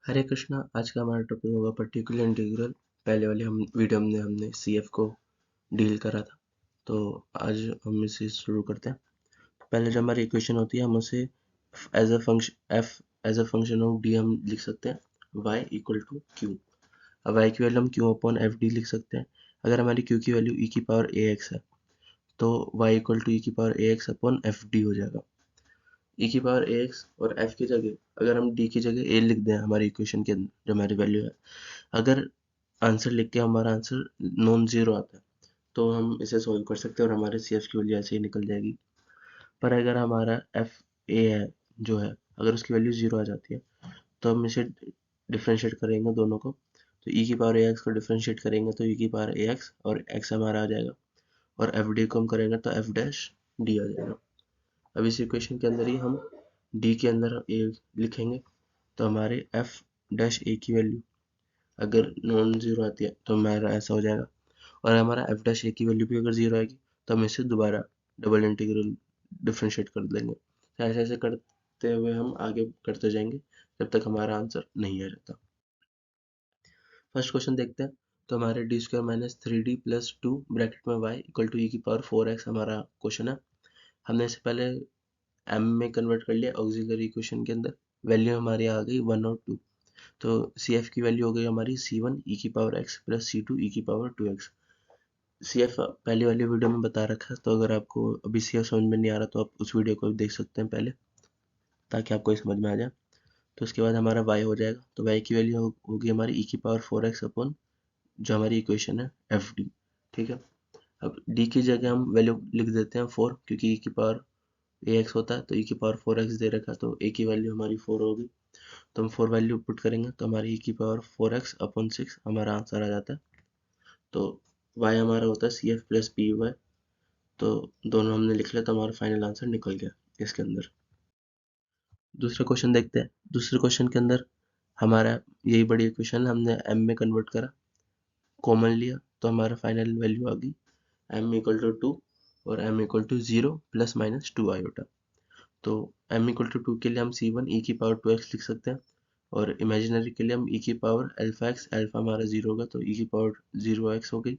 हरे कृष्णा। आज का हमारा टॉपिक होगा पर्टिकुलर इंटीग्रल। पहले वाले हम वीडियो में हमने CF को डील करा था, तो आज हम इसे शुरू करते हैं। पहले जो हमारी इक्वेशन होती है हम उसे as a function f as a function of d हम लिख सकते हैं y इक्वल टू q। अब y की वैल्यू हम q अपॉन एफ डी लिख सकते हैं। अगर हमारी q की वैल्यू e की पावर ax है तो y इक्वल टू e की power ax upon f d हो जाएगा। e की पावर ax और f की जगह अगर हम d की जगह a लिख दें हमारी इक्वेशन के अंदर जो हमारी वैल्यू है, अगर आंसर लिख के हमारा आंसर नॉन जीरो आता है तो हम इसे सोल्व कर सकते हैं और हमारे CF की वैल्यू ऐसे ही निकल जाएगी। पर अगर हमारा एफ ए है जो है, अगर उसकी वैल्यू जीरो आ जाती है तो हम इसे डिफ्रेंशिएट करेंगे दोनों को। तो e की पावर ax को डिफ्रेंशिएट करेंगे तो e की पावर ax और x हमारा आ जाएगा, और एफ डी को हम करेंगे तो एफ डैश डी आ जाएगा। अब इस इक्वेशन के अंदर ही हम d के अंदर a लिखेंगे तो हमारे एफ डैश ए की वैल्यू अगर नॉन जीरो आती है तो हमारा ऐसा हो जाएगा, और हमारा एफ डैश ए की वैल्यू भी अगर जीरो आएगी तो हम इसे दोबारा डबल इंटीग्रल डिफ्रेंशिएट कर देंगे। तो ऐसे ऐसे करते हुए हम आगे करते जाएंगे जब तक हमारा आंसर नहीं आ जाता। फर्स्ट क्वेश्चन देखते हैं। तो हमारे D square minus three D plus two bracket में वाई इक्वल टू ई की पावर फोर एक्स हमारा क्वेश्चन है। हमने इसे पहले एम में कन्वर्ट कर लिया ऑक्सिलरी इक्वेशन के अंदर। वैल्यू हमारी आ गई वन और टू, तो CF की वैल्यू हो गई हमारी C1 e की power x plus C2 e की पावर 2x। CF पहले वाली वीडियो में बता रखा है, तो अगर आपको अभी CF समझ में नहीं आ रहा तो आप उस वीडियो को भी देख सकते हैं पहले, ताकि आपको ये समझ में आ जाए। तो उसके बाद हमारा y हो जाएगा, तो y की वैल्यू होगी हमारी e की पावर 4x अपॉन जो हमारी इक्वेशन है एफ डी। ठीक है। अब d की जगह हम वैल्यू लिख देते हैं 4, क्योंकि e की पावर ax होता है तो e की पावर 4x दे रखा है, तो a की वैल्यू हमारी 4 होगी। तो हम 4 वैल्यू पुट करेंगे तो हमारी e की पावर 4x अपॉन 6 हमारा आंसर आ जाता है। तो y हमारा होता है CF प्लस पी वाई। तो दोनों हमने लिख लिया तो हमारा फाइनल आंसर निकल गया इसके अंदर। दूसरा क्वेश्चन देखते हैं। दूसरे क्वेश्चन के अंदर हमारा यही बड़ी इक्वेशन हमने m में कन्वर्ट करा, कॉमन लिया तो हमारा फाइनल वैल्यू आ गई m इक्वल टू टू और m equal to zero plus minus two iota. तो m इक्वल टू टू के लिए हम C1 e की पावर 2x लिख सकते हैं, और इमेजिनरी के लिए हम e की पावर अल्फा एक्स, अल्फा हमारा जीरो होगा तो e की पावर जीरो एक्स हो गई,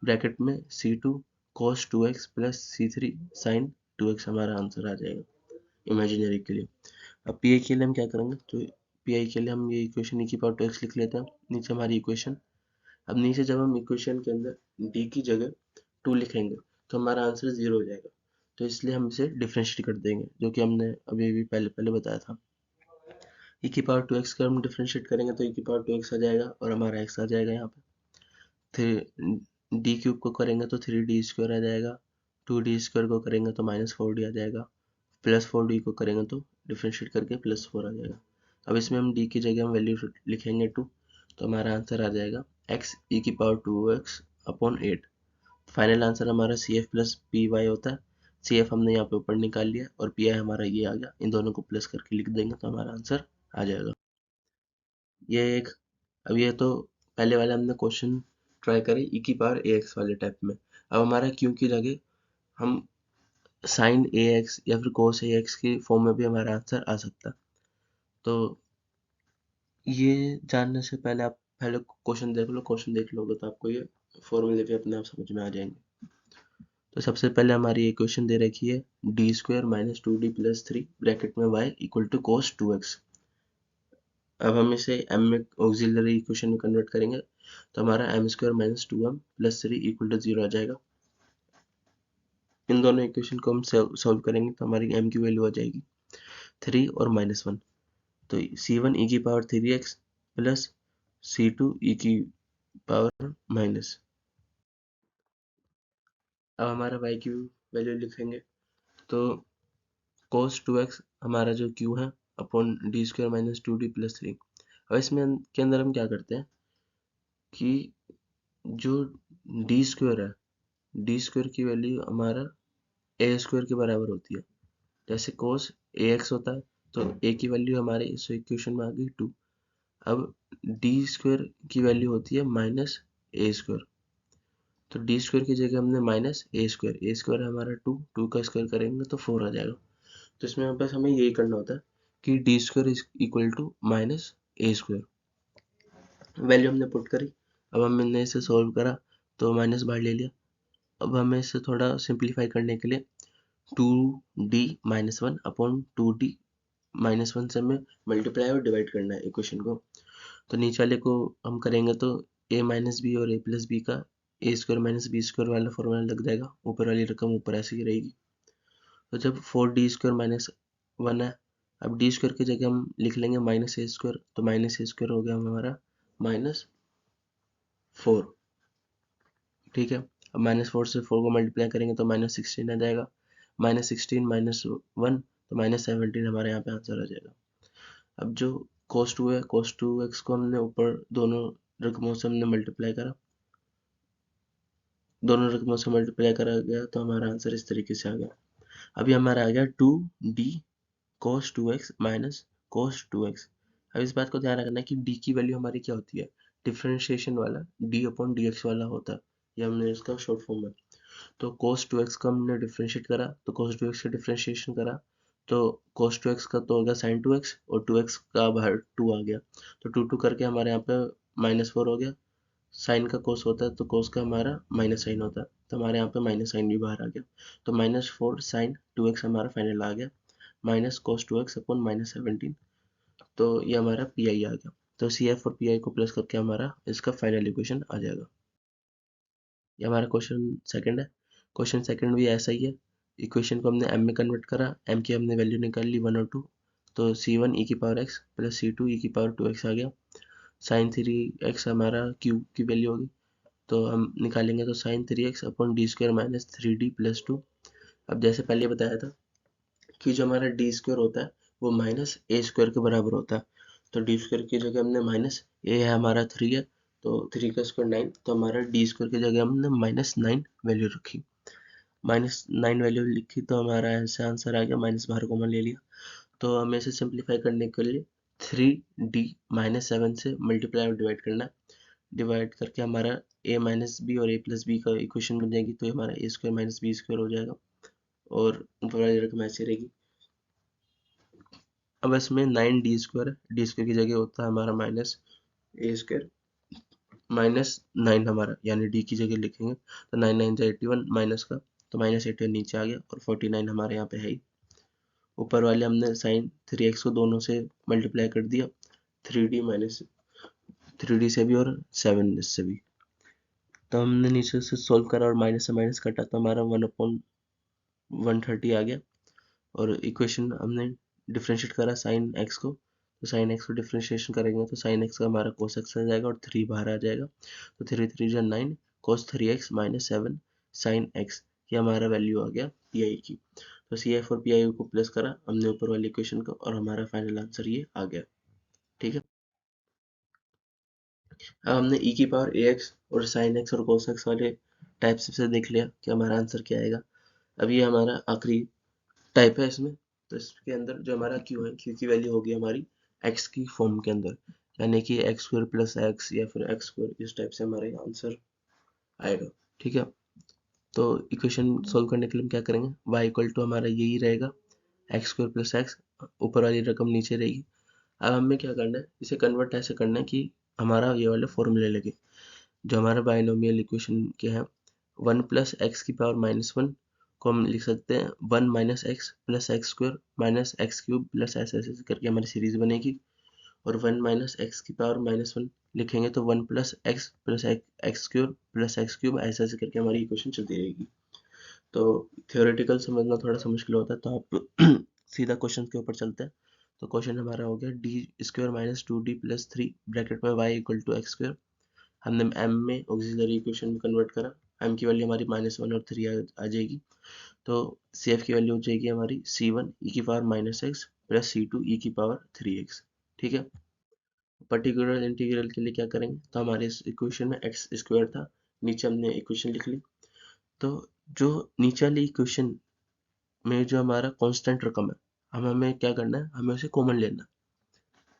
ब्रैकेट में C2 cos 2x plus C3 sin 2x हमारा आंसर आ जाएगा इमेजिनरी के लिए। अब पी आई के लिए हम क्या करेंगे, तो पी आई के लिए हम ये इक्वेशन e की पावर 2x लिख लेते हैं। नीचे हमारी इक्वेशन, अब नीचे जब हम इक्वेशन के अंदर d की जगह 2 लिखेंगे तो हमारा आंसर जीरो हो जाएगा, तो इसलिए हम इसे डिफ्रेंशिएट कर देंगे, जो कि हमने अभी भी पहले पहले बताया था। e की पावर 2x का हम डिफ्रेंशिएट करेंगे तो e की पावर 2x आ जाएगा और हमारा x आ जाएगा यहाँ पे। थ्री डी क्यूब को करेंगे तो थ्री डी स्क्वायर आ जाएगा, टू डी स्क्वायर को करेंगे तो माइनस फोर डी आ जाएगा, प्लस फोर डी को करेंगे तो डिफ्रेंशिएट करके प्लस फोर आ जाएगा। अब इसमें हम डी की जगह हम वैल्यू लिखेंगे टू, तो हमारा आंसर आ जाएगा एक्स ई की power two X upon eight. Final answer हमारा C F plus P Y होता है। सी एफ हमने यहाँ पे ऊपर निकाल लिया और पी आई हमारा ये आ गया, इन दोनों को प्लस करके लिख देंगे तो हमारा आंसर आ जाएगा। ये एक, अब ये तो पहले वाले हमने क्वेश्चन ट्राई करे ई की पावर ए एक्स वाले टाइप में। अब हमारा क्यू की जगह हम साइन ए एक्स या फिर कोस ए एक्स की फॉर्म में भी हमारा आंसर आ सकता है। तो ये जानने से पहले आप पहले क्वेश्चन देख लो, क्वेश्चन देख लोगे तो आपको ये फॉर्मूले भी अपने आप समझ में आ जाएंगे। तो सबसे पहले हमारी इक्वेशन दे रखी है D square minus two D plus three bracket में Y equal to cos two X. अब हम इसे m में ऑक्सिलरी इक्वेशन में कन्वर्ट करेंगे तो हमारा M square minus two M plus three equal to zero आ जाएगा। इन दोनों इक्वेशन को हम सॉल्व करेंगे तो हमारी m की वैल्यू आ जाएगी थ्री और माइनस वन। तो c1 e की power three x plus c2 e की पावर माइनस। अब हमारा y की वैल्यू लिखेंगे तो cos 2x हमारा जो q है upon d square minus two D plus three. अब इसमें के अंदर हम क्या करते हैं कि जो डी स्क्वायर है, डी स्क्वायर की वैल्यू हमारा ए स्क्वायर के बराबर होती है। जैसे कोस ए एक्स होता है तो ए की वैल्यू हमारे इस इक्वेशन में आ गई टू। अब डी स्क्वायर की वैल्यू होती है माइनस ए स्क्वायर, तो डी स्क्वायर की जगह हमने माइनस ए स्क्वायर हमारा टू, टू का स्क्वायर करेंगे तो फोर आ जाएगा। तो इसमें बस हमें यही करना होता है कि d square is equal to minus a square. Value हमने पुट करी, अब हमने इसे सोल्व करा तो माइनस बाहर ले लिया। अब हमें इसे थोड़ा सिंप्लीफाई करने के लिए 2d-1 अपॉन 2d-1 से हमें मल्टीप्लाई और डिवाइड करना है इक्वेशन को। तो नीचे वाले को हम करेंगे तो a माइनस बी और a प्लस बी का ए स्क्वायर माइनस बी स्क्वायर वाला फॉर्मूला लग जाएगा, ऊपर वाली रकम ऊपर ऐसे ही रहेगी। तो जब 4d² - 1 है, अब डी स्क्वायर की जगह हम लिख लेंगे माइनस ए स्क्वायर, तो माइनस ए स्क्वायर हो गया हमारा -4। ठीक है, अब -4 से 4 को मल्टीप्लाई करेंगे तो -16 आ जाएगा, -16 -1 तो -17 हमारे यहाँ पे आंसर आ जाएगा। अब जो cos 2 है, cos 2x को हमने ऊपर दोनों रकमों से हमने मल्टीप्लाई करा, दोनों रकमों से मल्टीप्लाई करा गया तो हमारा आंसर इस तरीके से आ गया। अभी हमारा आ गया 2d cos 2x minus cos 2x। अब इस बात को ध्यान रखना है कि d की वैल्यू हमारी क्या होती है, डिफरेंशिएशन वाला d अपॉन dx वाला होता है, ये हमने इसका शॉर्ट फॉर्म है। तो cos 2x का हमने डिफरेंशिएट करा, तो cos 2x का डिफरेंशिएशन करा तो cos 2x का तो होगा sin 2x और 2x का बाहर 2 आ गया, तो 2 करके हमारे यहाँ पे -4 हो गया। साइन का कोस होता है तो कोस का हमारा माइनस साइन होता है, तो हमारे यहाँ पे माइनस साइन भी बाहर आ गया, तो -4 sin 2x हमारा फाइनल आ गया, माइनस cos 2x अपॉन -17। तो ये हमारा पी आई आ गया। तो सी एफ और पी आई को प्लस करके हमारा इसका फाइनल इक्वेशन आ जाएगा। ये हमारा क्वेश्चन सेकंड है। क्वेश्चन सेकंड भी ऐसा ही है, इक्वेशन को हमने एम में कन्वर्ट करा, एम की हमने वैल्यू निकाल ली 1 और 2, तो c1 e की power x plus c2 e की पावर 2x आ गया। साइन 3x हमारा q की वैल्यू होगी, तो हम निकालेंगे तो sine 3x upon d square minus 3d plus 2। अब जैसे पहले बताया था कि जो हमारा डी स्क्वायर होता है वो माइनस ए स्क्वायर के बराबर होता है, तो डी स्क्वायर की जगह हमने माइनस ए है हमारा 3 है, तो 3 का स्क्वायर 9, तो हमारा डी स्क्वायर की जगह हमने -9 वैल्यू रखी, -9 वैल्यू लिखी तो हमारा ऐसा आंसर आ गया, माइनस बाहर कॉमन ले लिया। तो हमें इसे सिंप्लीफाई करने के लिए 3d-7 से मल्टीप्लाई और डिवाइड करना है, डिवाइड करके हमारा a माइनस बी और a प्लस बी का इक्वेशन बन जाएगी, तो हमारा a square minus b square हो जाएगा और ऊपर वाली रकम ऐसी रहेगी। अब इसमें 9d स्क्वायर है, डी स्क्वायर की जगह होता है हमारा माइनस ए स्क्वायर -9 हमारा, यानी डी की जगह लिखेंगे तो 9 9 81 माइनस का, तो -81 नीचे आ गया और 49 हमारे यहाँ पे है ही। ऊपर वाले हमने साइन 3x को दोनों से मल्टीप्लाई कर दिया, 3d से भी और 7 से भी, तो हमने नीचे से सोल्व करा और माइनस से माइनस कटा तो हमारा 1/130 आ गया। और इक्वेशन हमने डिफरेंशिएट करा साइन एक्स को, तो साइन एक्स को डिफरेंशिएशन करेंगे तो साइन एक्स का हमारा कोस एक्स आ जाएगा और 3 बाहर आ जाएगा, तो 3 3 जा 9 कोस 3x माइनस 7 साइन एक्स, ये हमारा वैल्यू आ गया पी आई की। तो सी एफ और पी आई को प्लस करा हमने ऊपर वाली इक्वेशन को और हमारा फाइनल आंसर ये आ गया। ठीक है, अब हमने ई की पावर ए एक्स और साइन एक्स और कोस एक्स वाले टाइप्स से देख लिया कि हमारा आंसर क्या आएगा। अब ये हमारा आखिरी टाइप है इसमें, तो इसके अंदर जो हमारा क्यू है, क्यू की वैल्यू होगी हमारी एक्स की फॉर्म के अंदर, यानी कि एक्स स्क्वायर प्लस एक्स या फिर एक्स स्क्वायर, इस टाइप से हमारे आंसर आएगा। ठीक है, तो इक्वेशन सोल्व करने के लिए हम क्या करेंगे, y इक्वल टू हमारा यही रहेगा एक्स स्क्वायर प्लस एक्स, ऊपर वाली रकम नीचे रहेगी। अब हमें क्या करना है, इसे कन्वर्ट ऐसे करना है कि हमारा ये वाले फॉर्मूले लगे, जो हमारा बाइनोमियल इक्वेशन क्या है, 1 प्लस एक्स की पावर -1 को हम लिख सकते हैं 1 minus x plus x square minus x cube plus ऐसे ऐसे करके हमारी सीरीज बनेगी, और 1 माइनस एक्स की पावर -1 लिखेंगे तो 1 plus x cube plus x cube ऐसे ऐसे करके हमारी इक्वेशन चलती रहेगी। तो थियोरेटिकल समझना थोड़ा सा मुश्किल होता है, तो आप सीधा क्वेश्चन के ऊपर चलते हैं। तो क्वेश्चन हमारा हो गया D square minus 2d plus 3 bracket में Y equal to X square, हमने एम में ऑक्सिलरी इक्वेशन में कन्वर्ट करा, एम की वैल्यू हमारी -1 और 3 आ जाएगी, तो सी एफ की वैल्यू हो जाएगी हमारी c1 e की power -x plus c2 e की पावर 3x। ठीक है, पर्टिकुलर इंटीग्रल के लिए क्या करेंगे, तो हमारे इस इक्वेशन में एक्स स्क्वायर था, नीचे हमने इक्वेशन लिख ली, तो जो नीचे वाली इक्वेशन में जो हमारा कांस्टेंट रकम है, हमें क्या करना है, हमें उसे कॉमन लेना है।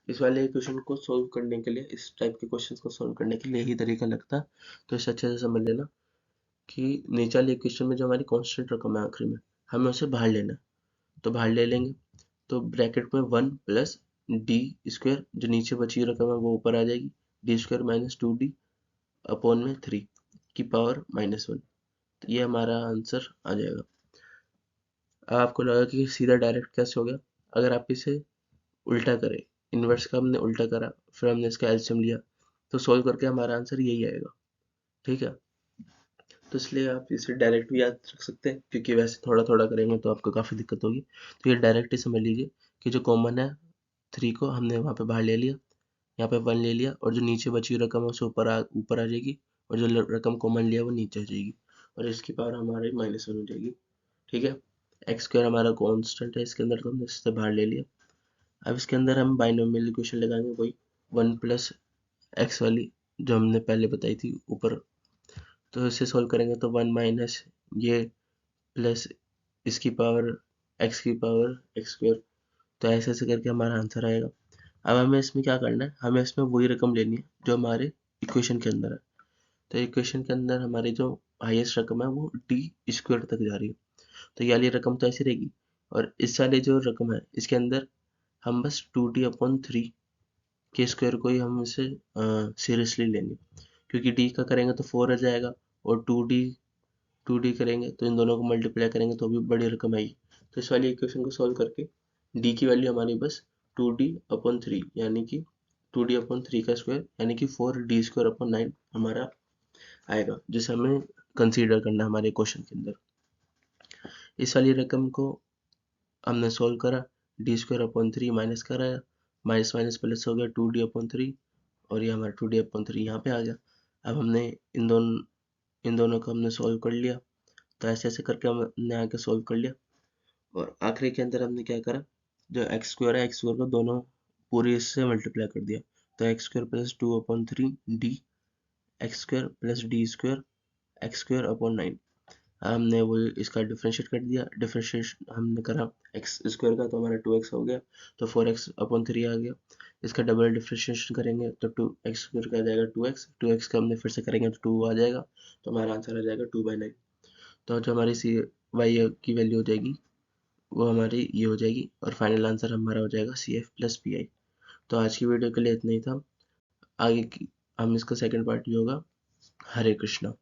इस वाले इक्वेशन को सोल्व करने के लिए, इस टाइप के क्वेश्चंस को सोल्व करने के लिए यही तरीका लगता है, तो इसे अच्छे से समझ लेना कि नीचे वाली इक्वेशन में जो हमारी कांस्टेंट रकम है आखिरी में, हमें उसे बाहर लेना है, तो बाहर ले लेंगे, तो ब्रैकेट में 1 प्लस डी स्क्वायर, जो नीचे बची हुई रकम है वो ऊपर आ जाएगी, D square minus 2d upon में 3 की पावर -1। तो ये हमारा आंसर आ जाएगा। अब आपको लगा कि सीधा डायरेक्ट कैसे हो गया, अगर आप इसे उल्टा करें, इन्वर्स का हमने उल्टा करा, फिर हमने इसका एलसीएम लिया, तो सोल्व करके हमारा आंसर यही आएगा। ठीक है, तो इसलिए आप इसे डायरेक्ट भी याद रख सकते हैं, क्योंकि वैसे थोड़ा थोड़ा करेंगे तो आपको काफ़ी दिक्कत होगी। तो ये डायरेक्ट ही समझ लीजिए कि जो कॉमन है 3 को हमने वहाँ पे बाहर ले लिया, यहाँ पे 1 ले लिया, और जो नीचे बची हुई रकम है उसे ऊपर आ जाएगी, और जो रकम कॉमन लिया वो नीचे आ जाएगी, और इसकी पावर हमारी -1 हो जाएगी। ठीक है, एक्स स्क्वायर हमारा कॉन्स्टेंट है इसके अंदर, तो हमने इससे बाहर ले लिया। अब इसके अंदर हम बाइनोमियल इक्वेशन लगाएंगे, वही 1 प्लस एक्स वाली जो हमने पहले बताई थी ऊपर। तो इसे सोल्व करेंगे तो 1 माइनस ये प्लस इसकी पावर एक्स की पावर एक्स स्क्वायर, तो ऐसे ऐसे करके हमारा आंसर आएगा। अब हमें इसमें क्या करना है, हमें इसमें वही रकम लेनी है जो हमारे इक्वेशन के अंदर है। तो इक्वेशन के अंदर हमारी जो हाईएस्ट रकम है वो डी स्क्वायर तक जा रही है, तो ये वाली रकम तो ऐसी रहेगी, और इस वाली जो रकम है इसके अंदर हम बस 2d/3 के स्क्वायर को ही हम इसे सीरियसली लेंगे, क्योंकि डी का करेंगे तो 4 आ जाएगा, और 2d करेंगे तो इन दोनों को मल्टीप्लाई करेंगे तो भी बड़ी रकम आएगी। तो इस वाली इक्वेशन को सॉल्व करके डी की वैल्यू हमारी बस 2d/3 यानी कि 2d/3 का स्क्वायर यानी कि 4d² 9 हमारा आएगा, जिसे हमें कंसीडर करना है हमारे क्वेश्चन के अंदर। इस वाली रकम को हमने सोल्व करा, d² माइनस कराया, माइनस माइनस प्लस हो गया 2d/3, और ये हमारा 2d/3 यहाँ पे आ गया। अब हमने इन दोनों को हमने सोल्व कर लिया, तो ऐसे ऐसे करके हमने आगे सोल्व कर लिया, और आखिरी के अंदर हमने क्या करा, जो एक्स स्क्वायर है एक्स स्क्वायर को दोनों पूरी इससे मल्टीप्लाई कर दिया, तो x square plus 2/3 D x square plus D square x square upon 9। हमने वो इसका डिफरेंशिएट कर दिया, डिफरेंशिएट हमने करा एक्स स्क्वायर का तो हमारा 2x हो गया, तो 4x/3 आ गया। इसका डबल डिफरेंशिएशन करेंगे तो 2x स्क्वायर का आ जाएगा 2x, 2x का हमने फिर से करेंगे तो 2 आ जाएगा, तो हमारा आंसर आ जाएगा 2/9। तो जो हमारी सी वाई की वैल्यू हो जाएगी वो हमारी ये हो जाएगी, और फाइनल आंसर हमारा हो जाएगा CF+PI। तो आज की वीडियो के लिए इतना ही था, आगे की हम इसका सेकंड पार्ट भी होगा। हरे कृष्णा।